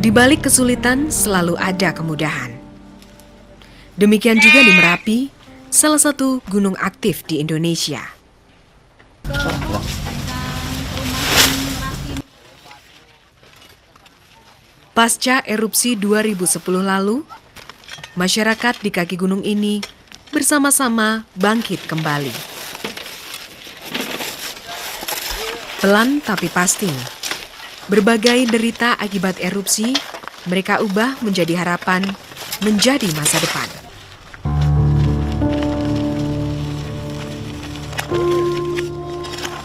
Di balik kesulitan selalu ada kemudahan. Demikian juga di Merapi, salah satu gunung aktif di Indonesia. Pasca erupsi 2010 lalu, masyarakat di kaki gunung ini bersama-sama bangkit kembali. Pelan tapi pasti, berbagai derita akibat erupsi mereka ubah menjadi harapan, menjadi masa depan.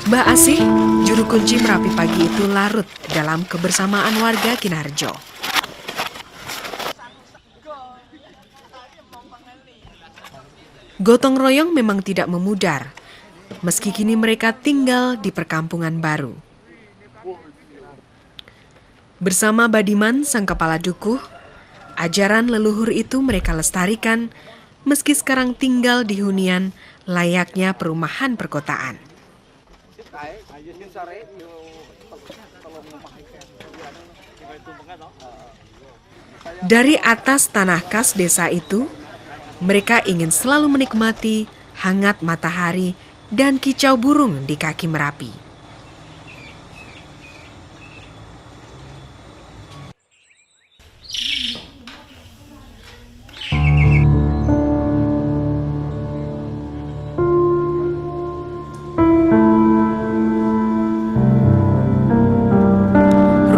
Mbak Asih, juru kunci Merapi pagi itu larut dalam kebersamaan warga Kinarjo. Gotong royong memang tidak memudar, meski kini mereka tinggal di perkampungan baru. Bersama Badiman, sang kepala dukuh, ajaran leluhur itu mereka lestarikan, meski sekarang tinggal di hunian layaknya perumahan perkotaan. Dari atas tanah khas desa itu, mereka ingin selalu menikmati hangat matahari dan kicau burung di kaki Merapi.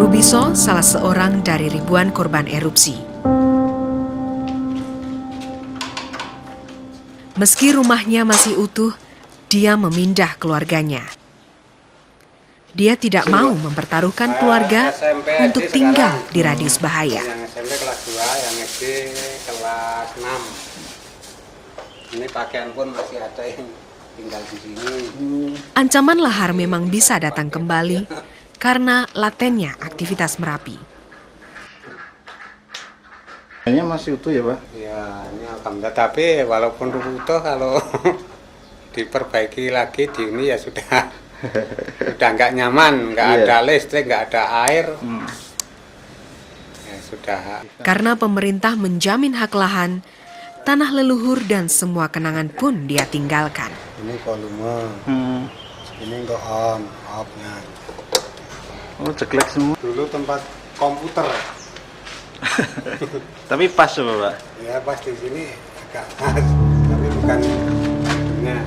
Rubiso salah seorang dari ribuan korban erupsi. Meski rumahnya masih utuh, dia memindah keluarganya. Dia tidak mau mempertaruhkan keluarga untuk tinggal di radius bahaya. Yang SMP kelas 2, yang SD kelas 6. Ini pakaian pun masih ada yang tinggal di sini. Ancaman lahar memang bisa datang kembali karena latennya aktivitas Merapi. Kayaknya masih utuh ya, Pak? Ya, ini alhamdulillah. Tapi walaupun utuh, kalau diperbaiki lagi di ini ya sudah nggak nyaman, nggak ada listrik, nggak ada air. Ya sudah. Karena pemerintah menjamin hak lahan, tanah leluhur dan semua kenangan pun dia tinggalkan. Ini volume, ini enggak off-nya. Oh, ceklek semua. Dulu tempat komputer. Tapi pas coba, Pak? Ya pas di sini agak pas, tapi bukan punya.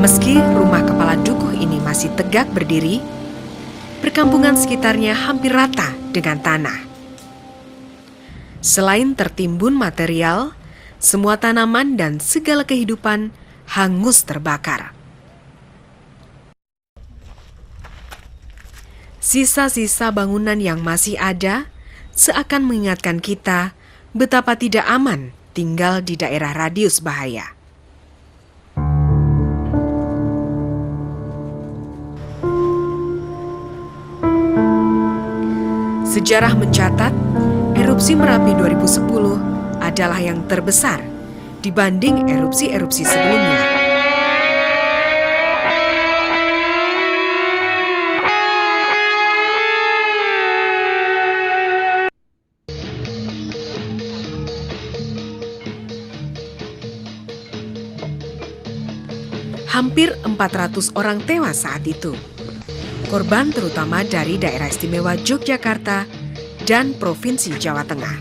Meski rumah kepala dukuh ini masih tegak berdiri, perkampungan sekitarnya hampir rata dengan tanah. Selain tertimbun material, semua tanaman dan segala kehidupan hangus terbakar. Sisa-sisa bangunan yang masih ada seakan mengingatkan kita betapa tidak aman tinggal di daerah radius bahaya. Sejarah mencatat, erupsi Merapi 2010 adalah yang terbesar dibanding erupsi-erupsi sebelumnya. Hampir 400 orang tewas saat itu. Korban terutama dari daerah istimewa Yogyakarta dan Provinsi Jawa Tengah.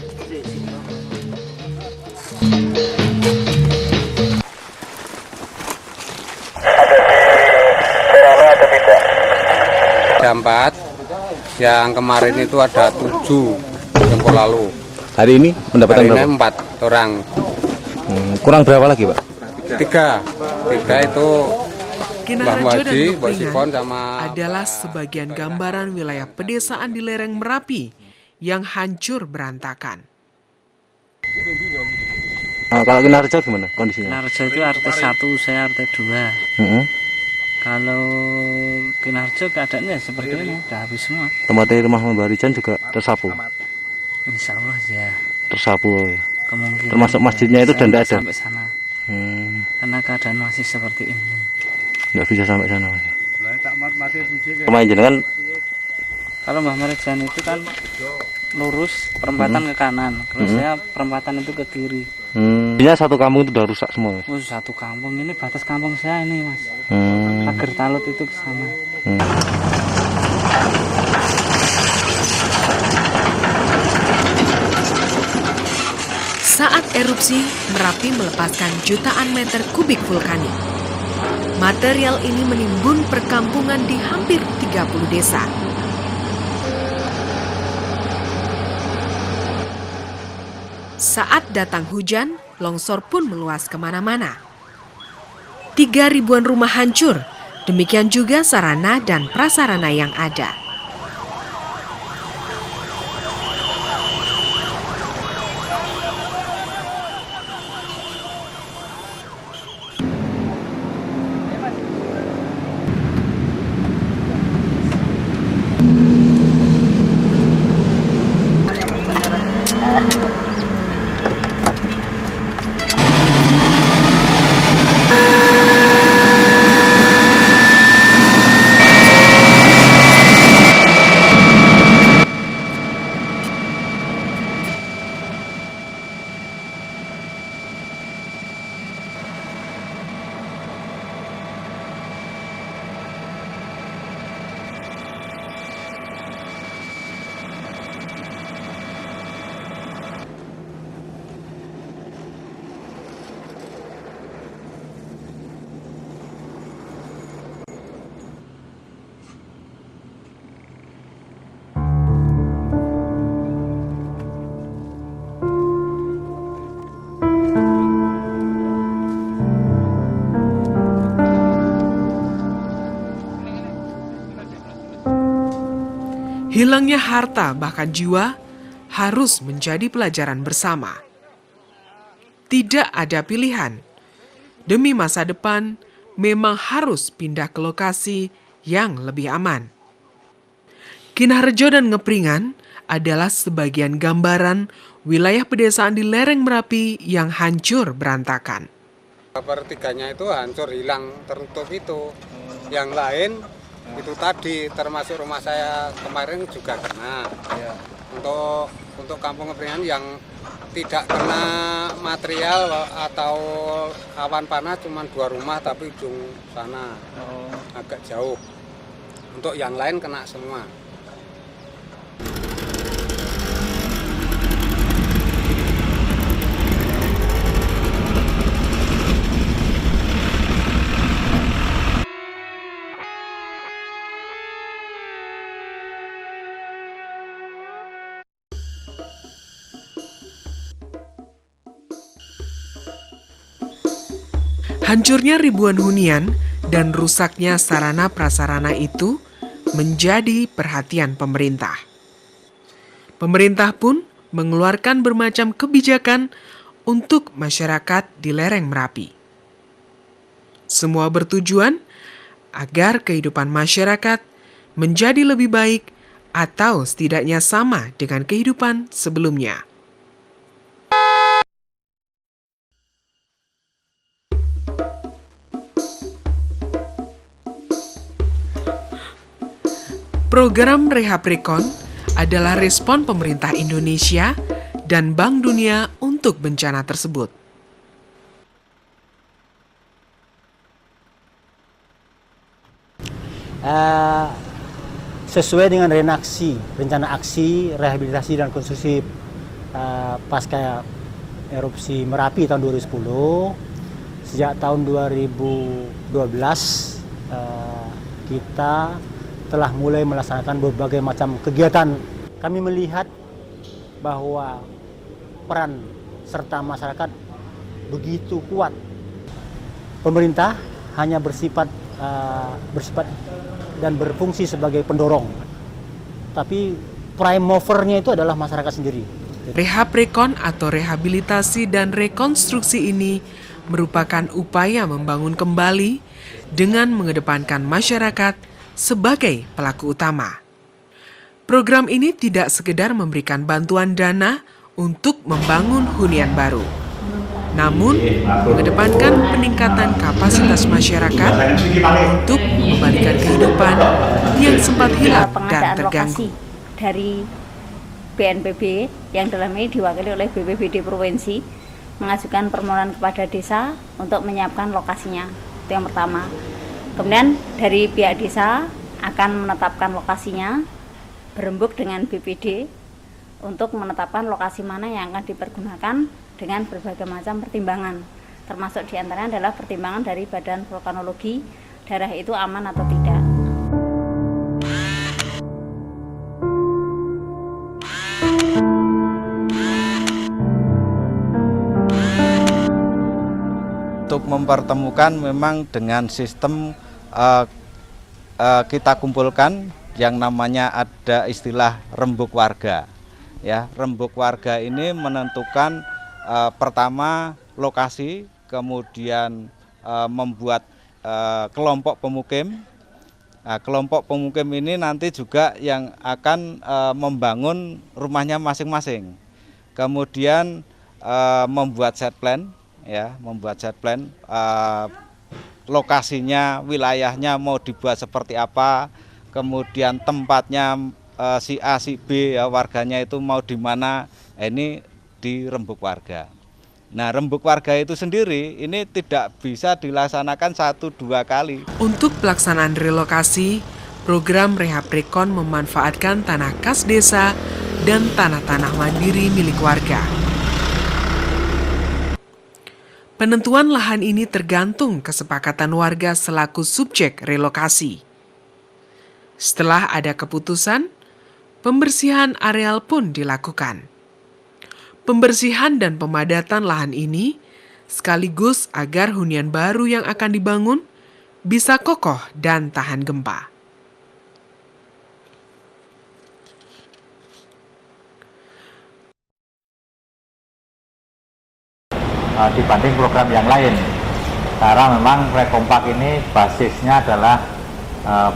Ada 4, yang kemarin itu ada 7 tempo lalu. Hari ini mendapatkan Hari berapa? ini 4 orang. Kurang berapa lagi, Pak? 3 itu Kinarjo dan Mbak Lukminang Sifon sama adalah sebagian gambaran wilayah pedesaan di lereng Merapi yang hancur berantakan. Kalau Kinarjo gimana kondisinya? Kinarjo itu RT 1, saya RT 2. Kalau Kinarjo keadaannya seperti ini, udah habis semua. Tempatnya rumah Mbak Rijan juga tersapu? Insya Allah ya. Tersapu ya. Kemungkinan Termasuk masjidnya itu saya dan tidak nggak ada? sampai sana. Karena keadaan masih seperti ini. Nggak bisa sampai sana, Mas. Rumah jenengan Kalau Mbah Marijan itu kan lurus perempatan ke kanan, kalau saya perempatan itu ke kiri. Artinya satu kampung itu udah rusak semua. Oh, satu kampung ini batas kampung saya ini, Mas. Hmm. Pagar Talut itu ke sana. Saat erupsi, Merapi melepaskan jutaan meter kubik vulkanik. Material ini menimbun perkampungan di hampir 30 desa. Saat datang hujan, longsor pun meluas kemana-mana. 3.000-an rumah hancur, demikian juga sarana dan prasarana yang ada. Hilangnya harta bahkan jiwa harus menjadi pelajaran bersama. Tidak ada pilihan. Demi masa depan, memang harus pindah ke lokasi yang lebih aman. Kinarjo dan Ngepringan adalah sebagian gambaran wilayah pedesaan di lereng Merapi yang hancur berantakan. Sepertiganya itu hancur, hilang, tertutup itu. Yang lain itu tadi, termasuk rumah saya kemarin juga kena. Untuk kampung Ngepringan yang tidak kena material atau awan panas cuma 2 rumah, tapi ujung sana agak jauh. Untuk yang lain kena semua. Hancurnya ribuan hunian dan rusaknya sarana prasarana itu menjadi perhatian pemerintah. Pemerintah pun mengeluarkan bermacam kebijakan untuk masyarakat di lereng Merapi. Semua bertujuan agar kehidupan masyarakat menjadi lebih baik atau setidaknya sama dengan kehidupan sebelumnya. Program Rehab Rekon adalah respon pemerintah Indonesia dan Bank Dunia untuk bencana tersebut. Sesuai dengan rencana aksi rehabilitasi dan konstruksi pasca erupsi Merapi tahun 2010, sejak tahun 2012 kita telah mulai melaksanakan berbagai macam kegiatan. Kami melihat bahwa peran serta masyarakat begitu kuat. Pemerintah hanya bersifat dan berfungsi sebagai pendorong, tapi prime movernya itu adalah masyarakat sendiri. Rehab Rekon atau rehabilitasi dan rekonstruksi ini merupakan upaya membangun kembali dengan mengedepankan masyarakat sebagai pelaku utama. Program ini tidak sekedar memberikan bantuan dana untuk membangun hunian baru, namun mengedepankan peningkatan kapasitas masyarakat untuk mengembalikan kehidupan yang sempat hilang dan pengadaan terganggu. lokasi dari BNPB yang dalam ini diwakili oleh BPBD Provinsi mengajukan permohonan kepada desa untuk menyiapkan lokasinya. Itu yang pertama. Kemudian dari pihak desa akan menetapkan lokasinya, berembuk dengan BPD untuk menetapkan lokasi mana yang akan dipergunakan dengan berbagai macam pertimbangan. Termasuk diantaranya adalah pertimbangan dari Badan Vulkanologi, daerah itu aman atau tidak. Untuk mempertemukan memang dengan sistem kita kumpulkan yang namanya ada istilah rembuk warga. Ya, rembuk warga ini menentukan pertama lokasi, kemudian membuat kelompok pemukim. Nah, kelompok pemukim ini nanti juga yang akan membangun rumahnya masing-masing. Kemudian membuat set plan. Ya, membuat set plan, lokasinya, wilayahnya mau dibuat seperti apa, kemudian tempatnya si A, si B, ya, warganya itu mau di mana, ini di rembuk warga. Nah, rembuk warga itu sendiri ini tidak bisa dilaksanakan 1-2 kali. Untuk pelaksanaan relokasi, program Rehab Rekon memanfaatkan tanah kas desa dan tanah-tanah mandiri milik warga. Penentuan lahan ini tergantung kesepakatan warga selaku subjek relokasi. Setelah ada keputusan, pembersihan areal pun dilakukan. Pembersihan dan pemadatan lahan ini sekaligus agar hunian baru yang akan dibangun bisa kokoh dan tahan gempa. Dibanding program yang lain, karena memang Rekompak ini basisnya adalah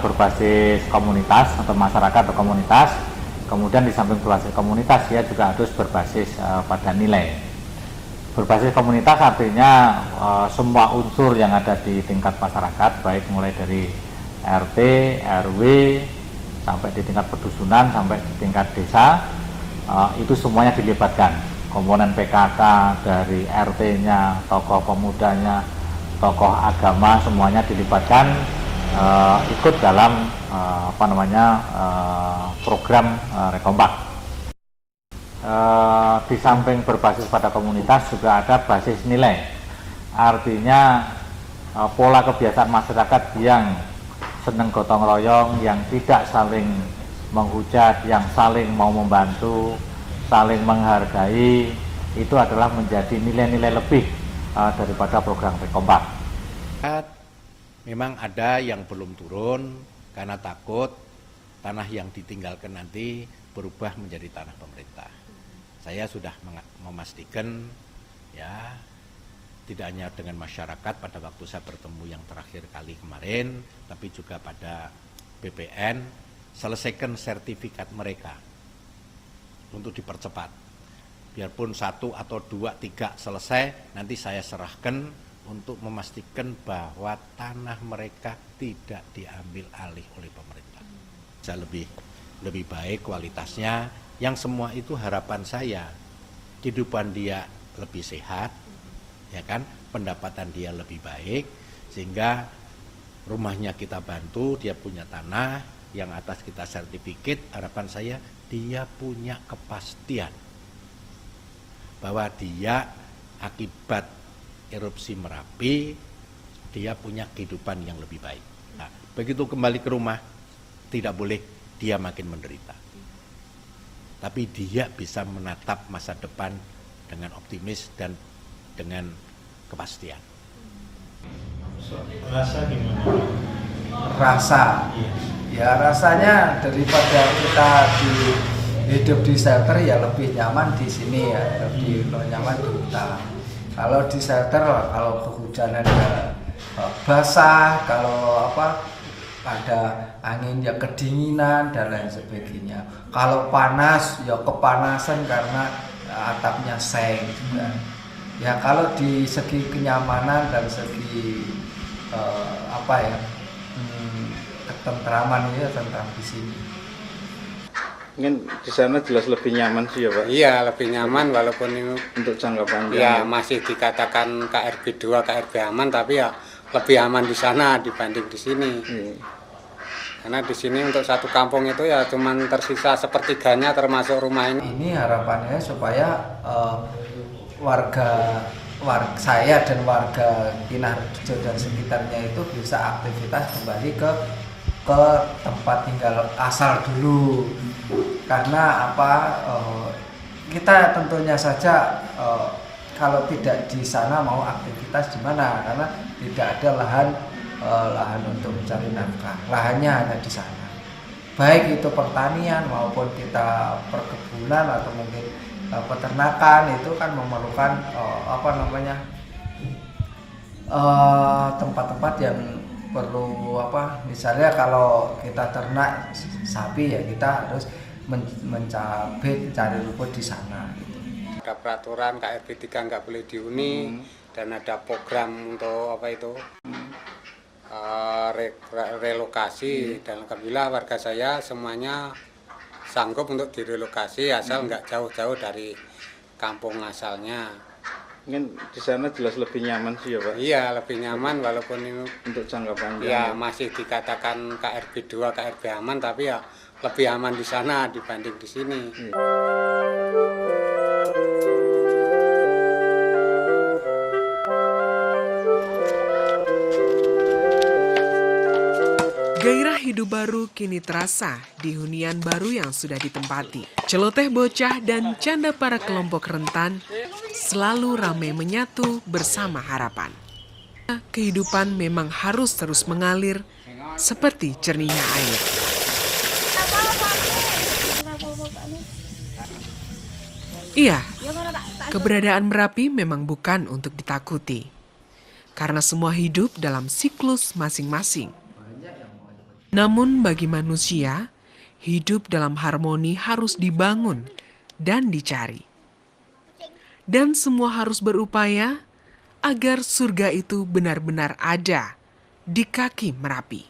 berbasis komunitas atau masyarakat atau komunitas. Kemudian di samping berbasis komunitas, ya juga harus berbasis pada nilai. Berbasis komunitas artinya semua unsur yang ada di tingkat masyarakat, baik mulai dari RT, RW, sampai di tingkat pedusunan, sampai di tingkat desa, itu semuanya dilibatkan. Komponen PKK dari RT-nya, tokoh pemudanya, tokoh agama, semuanya dilibatkan ikut dalam program Rekompak. Di samping berbasis pada komunitas juga ada basis nilai, artinya pola kebiasaan masyarakat yang senang gotong royong, yang tidak saling menghujat, yang saling mau membantu, saling menghargai, itu adalah menjadi nilai-nilai lebih daripada program Rekompak. Memang ada yang belum turun karena takut tanah yang ditinggalkan nanti berubah menjadi tanah pemerintah. Saya sudah memastikan, ya, tidak hanya dengan masyarakat pada waktu saya bertemu yang terakhir kali kemarin, tapi juga pada BPN, selesaikan sertifikat mereka untuk dipercepat. Biarpun 1 atau 2, 3 selesai, nanti saya serahkan untuk memastikan bahwa tanah mereka tidak diambil alih oleh pemerintah. Bisa lebih baik kualitasnya, yang semua itu harapan saya. Kehidupan dia lebih sehat, ya kan? Pendapatan dia lebih baik, sehingga rumahnya kita bantu, dia punya tanah, yang atas kita sertifikat, harapan saya dia punya kepastian bahwa dia akibat erupsi Merapi dia punya kehidupan yang lebih baik. Nah, begitu kembali ke rumah tidak boleh dia makin menderita, tapi dia bisa menatap masa depan dengan optimis dan dengan kepastian. Rasa gimana? Rasa, ya rasanya daripada kita hidup di shelter ya lebih nyaman di sini ya, lebih nyaman di hutan. Kalau di shelter, kalau kehujanan ya basah, kalau ada angin ya kedinginan dan lain sebagainya. Kalau panas ya kepanasan karena atapnya seng juga. Ya kalau di segi kenyamanan dan segi ketentraman ya tentram di sini. Mungkin di sana jelas lebih nyaman sih ya Pak? Iya, lebih nyaman walaupun ini Untuk jangka panjang. ya masih dikatakan KRB 2, KRB aman, tapi ya lebih aman di sana dibanding di sini. Karena di sini untuk satu kampung itu ya cuman tersisa sepertiganya termasuk rumah ini. Ini harapannya supaya warga saya dan warga Kinarjo dan sekitarnya itu bisa aktivitas kembali ke tempat tinggal asal dulu. Karena kita tentunya saja kalau tidak di sana mau aktivitas di mana, karena tidak ada lahan untuk mencari nafkah. Lahannya hanya di sana. Baik itu pertanian maupun kita perkebunan atau mungkin peternakan, itu kan memerlukan tempat-tempat yang perlu misalnya kalau kita ternak sapi ya kita harus mencari rumput di sana gitu. Ada peraturan KRB 3 nggak boleh dihuni dan ada program untuk relokasi, dan alhamdulillah warga saya semuanya sanggup untuk direlokasi asal nggak jauh-jauh dari kampung asalnya. Mungkin di sana jelas lebih nyaman sih ya Pak? Iya, lebih nyaman walaupun ini Untuk jangka panjang. ya masih dikatakan KRB 2, KRB aman, tapi ya lebih aman di sana dibanding di sini. Gairah hidup baru kini terasa di hunian baru yang sudah ditempati. Celoteh bocah dan canda para kelompok rentan selalu ramai menyatu bersama harapan. Kehidupan memang harus terus mengalir seperti jernihnya air. Iya, keberadaan Merapi memang bukan untuk ditakuti. Karena semua hidup dalam siklus masing-masing. Namun bagi manusia, hidup dalam harmoni harus dibangun dan dicari. Dan semua harus berupaya agar surga itu benar-benar ada di kaki Merapi.